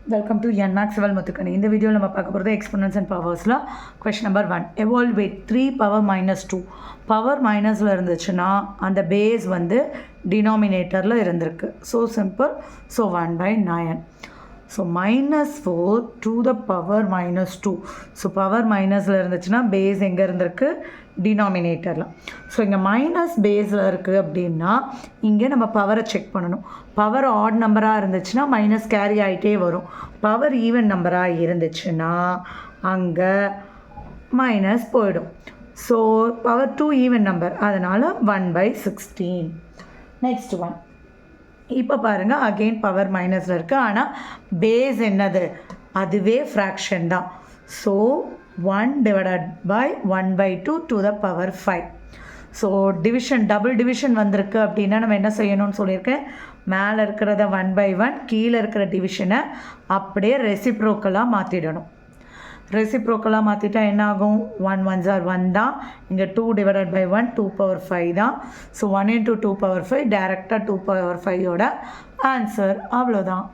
Welcome to NMAX Civil Muthukani. In the video, we will talk about the exponents and powers. Question number 1. Evolve with 3 power minus 2. Power minus and the base denominator. So simple. So 1 by 9. So minus 4 to the power minus 2. So power minus base denominator. So இங்க minus baseல இருக்கு அப்படினா இங்க நம்ம power check பண்ணனும். Power odd number இருந்துச்சுனா minus carry ஆயிட்டே வரும். Power even number இருந்துச்சுனா அங்க minus போய்டும். So power 2 even number அதனால 1 by 16. Next one. இப்போ பாருங்க again power minusல இருக்கு ஆனா base என்னது அதுவே fraction தான். So 1 divided by 1 by 2 to the power 5. So division double division வந்திருக்கு அப்படினா நம்ம என்ன செய்யணும்னு சொல்லிருக்கேன் மேல இருக்குறத 1 by 1 கீழ இருக்கிற டிவிஷனை அப்படியே ரெசிப்ரோக்கலா மாத்திடணும். ரெசிப்ரோக்கலா மாத்திட்டா என்ன ஆகும் 1 1s are 1 தான் இங்க 2 divided by 1 2 power 5 தான். So 1 into 2 power 5 டைரக்ட்டா 2 power 5 ஓட ஆன்சர் அவ்வளவுதான்.